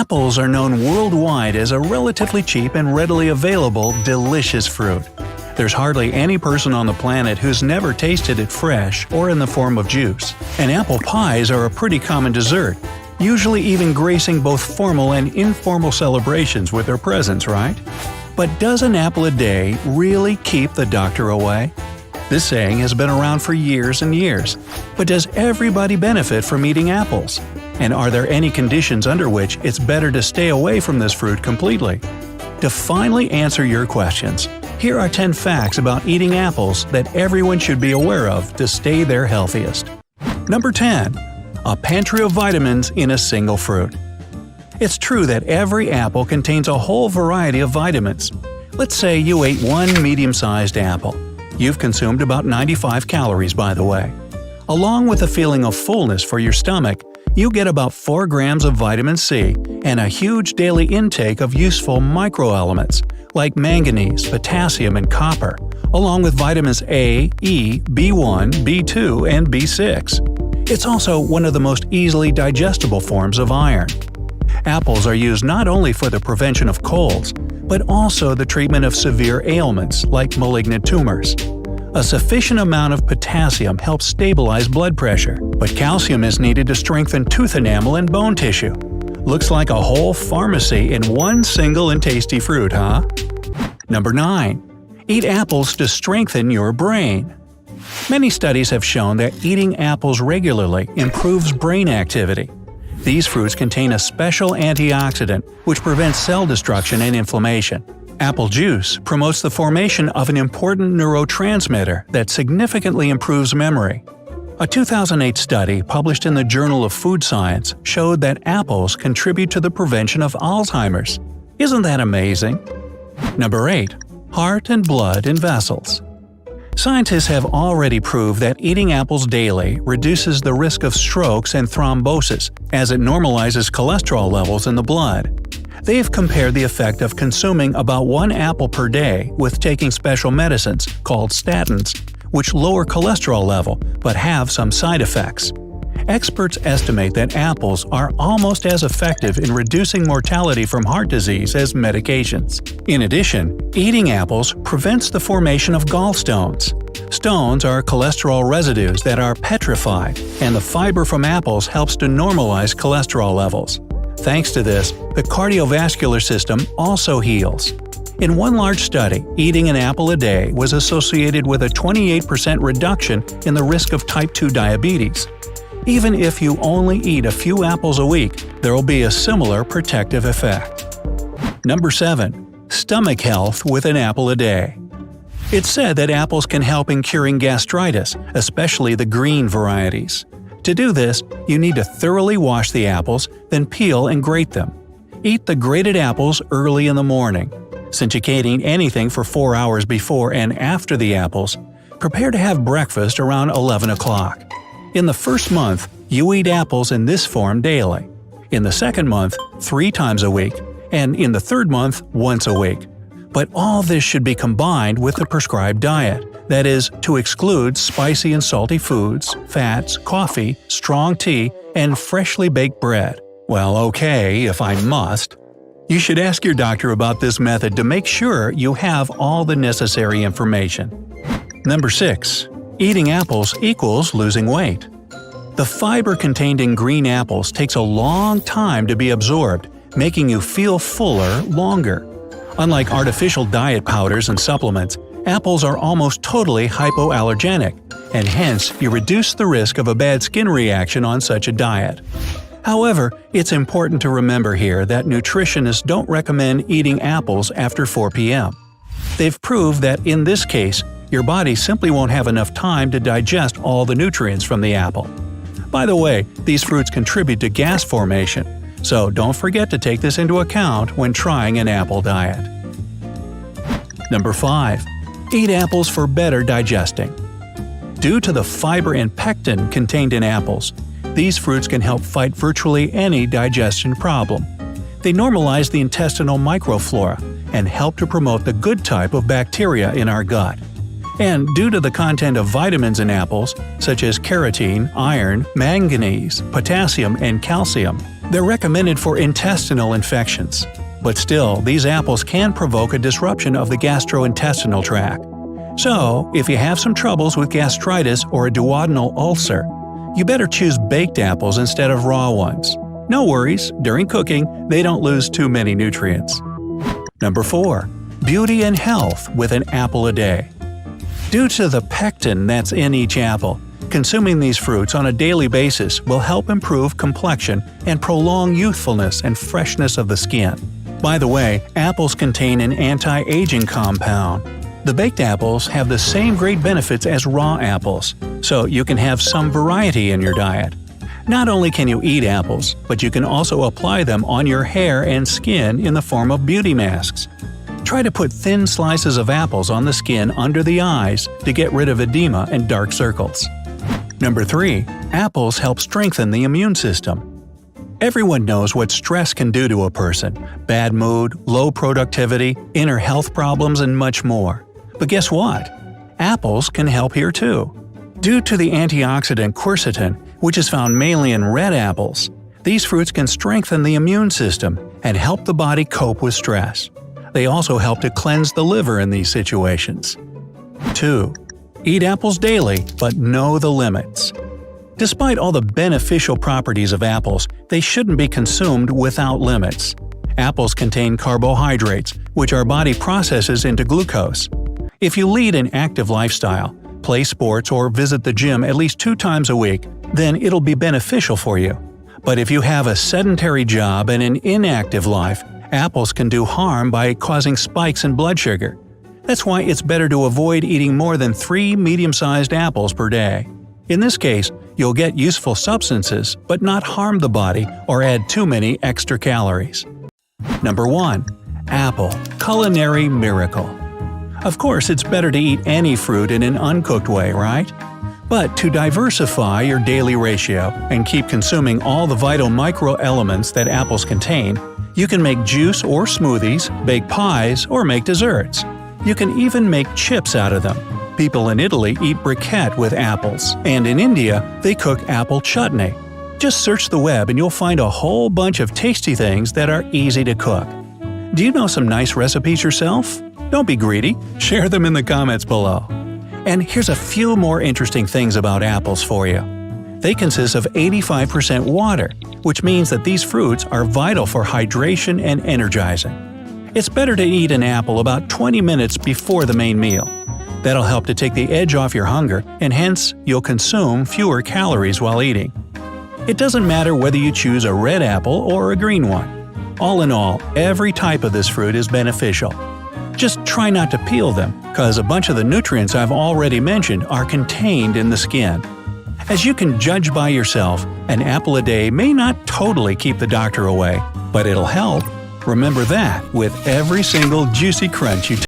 Apples are known worldwide as a relatively cheap and readily available, delicious fruit. There's hardly any person on the planet who's never tasted it fresh or in the form of juice. And apple pies are a pretty common dessert, usually even gracing both formal and informal celebrations with their presence, right? But does an apple a day really keep the doctor away? This saying has been around for years and years. But does everybody benefit from eating apples? And are there any conditions under which it's better to stay away from this fruit completely? To finally answer your questions, here are 10 facts about eating apples that everyone should be aware of to stay their healthiest. Number 10. A pantry of vitamins in a single fruit. It's true that every apple contains a whole variety of vitamins. Let's say you ate one medium-sized apple. You've consumed about 95 calories, by the way. Along with a feeling of fullness for your stomach, you get about 4 grams of vitamin C and a huge daily intake of useful microelements like manganese, potassium, and copper, along with vitamins A, E, B1, B2, and B6. It's also one of the most easily digestible forms of iron. Apples are used not only for the prevention of colds, but also the treatment of severe ailments like malignant tumors. A sufficient amount of potassium helps stabilize blood pressure, but calcium is needed to strengthen tooth enamel and bone tissue. Looks like a whole pharmacy in one single and tasty fruit, huh? Number 9. Eat apples to strengthen your brain. Many studies have shown that eating apples regularly improves brain activity. These fruits contain a special antioxidant which prevents cell destruction and inflammation. Apple juice promotes the formation of an important neurotransmitter that significantly improves memory. A 2008 study published in the Journal of Food Science showed that apples contribute to the prevention of Alzheimer's. Isn't that amazing? Number 8. Heart and blood in vessels. Scientists have already proved that eating apples daily reduces the risk of strokes and thrombosis, as it normalizes cholesterol levels in the blood. They have compared the effect of consuming about 1 apple per day with taking special medicines, called statins, which lower cholesterol level but have some side effects. Experts estimate that apples are almost as effective in reducing mortality from heart disease as medications. In addition, eating apples prevents the formation of gallstones. Stones are cholesterol residues that are petrified, and the fiber from apples helps to normalize cholesterol levels. Thanks to this, the cardiovascular system also heals. In one large study, eating an apple a day was associated with a 28% reduction in the risk of type 2 diabetes. Even if you only eat a few apples a week, there will be a similar protective effect. Number 7. Stomach health with an apple a day. It's said that apples can help in curing gastritis, especially the green varieties. To do this, you need to thoroughly wash the apples, then peel and grate them. Eat the grated apples early in the morning. Since you can't eat anything for 4 hours before and after the apples, prepare to have breakfast around 11 o'clock. In the first month, you eat apples in this form daily. In the second month, 3 times a week, and in the third month, once a week. But all this should be combined with the prescribed diet. That is, to exclude spicy and salty foods, fats, coffee, strong tea, and freshly baked bread. Well, okay, if I must. You should ask your doctor about this method to make sure you have all the necessary information. Number 6. Eating apples equals losing weight. The fiber contained in green apples takes a long time to be absorbed, making you feel fuller longer. Unlike artificial diet powders and supplements, apples are almost totally hypoallergenic, and hence you reduce the risk of a bad skin reaction on such a diet. However, it's important to remember here that nutritionists don't recommend eating apples after 4 p.m. They've proved that in this case, your body simply won't have enough time to digest all the nutrients from the apple. By the way, these fruits contribute to gas formation, so don't forget to take this into account when trying an apple diet. Number 5. Eat apples for better digesting. Due to the fiber and pectin contained in apples, these fruits can help fight virtually any digestion problem. They normalize the intestinal microflora and help to promote the good type of bacteria in our gut. And due to the content of vitamins in apples, such as carotene, iron, manganese, potassium, and calcium, they're recommended for intestinal infections. But still, these apples can provoke a disruption of the gastrointestinal tract. So, if you have some troubles with gastritis or a duodenal ulcer, you better choose baked apples instead of raw ones. No worries, during cooking, they don't lose too many nutrients. Number 4. Beauty and health with an apple a day. Due to the pectin that's in each apple, consuming these fruits on a daily basis will help improve complexion and prolong youthfulness and freshness of the skin. By the way, apples contain an anti-aging compound. The baked apples have the same great benefits as raw apples, so you can have some variety in your diet. Not only can you eat apples, but you can also apply them on your hair and skin in the form of beauty masks. Try to put thin slices of apples on the skin under the eyes to get rid of edema and dark circles. Number 3. Apples help strengthen the immune system. Everyone knows what stress can do to a person – bad mood, low productivity, inner health problems, and much more. But guess what? Apples can help here too. Due to the antioxidant quercetin, which is found mainly in red apples, these fruits can strengthen the immune system and help the body cope with stress. They also help to cleanse the liver in these situations. 2. Eat apples daily, but know the limits. Despite all the beneficial properties of apples, they shouldn't be consumed without limits. Apples contain carbohydrates, which our body processes into glucose. If you lead an active lifestyle, play sports, or visit the gym at least 2 times a week, then it'll be beneficial for you. But if you have a sedentary job and an inactive life, apples can do harm by causing spikes in blood sugar. That's why it's better to avoid eating more than 3 medium-sized apples per day. In this case, you'll get useful substances but not harm the body or add too many extra calories. Number 1. Apple – culinary miracle. Of course, it's better to eat any fruit in an uncooked way, right? But to diversify your daily ratio and keep consuming all the vital microelements that apples contain, you can make juice or smoothies, bake pies, or make desserts. You can even make chips out of them. People in Italy eat briquette with apples, and in India, they cook apple chutney. Just search the web and you'll find a whole bunch of tasty things that are easy to cook. Do you know some nice recipes yourself? Don't be greedy, share them in the comments below. And here's a few more interesting things about apples for you. They consist of 85% water, which means that these fruits are vital for hydration and energizing. It's better to eat an apple about 20 minutes before the main meal. That'll help to take the edge off your hunger, and hence, you'll consume fewer calories while eating. It doesn't matter whether you choose a red apple or a green one. All in all, every type of this fruit is beneficial. Just try not to peel them, cause a bunch of the nutrients I've already mentioned are contained in the skin. As you can judge by yourself, an apple a day may not totally keep the doctor away, but it'll help. Remember that with every single juicy crunch you take.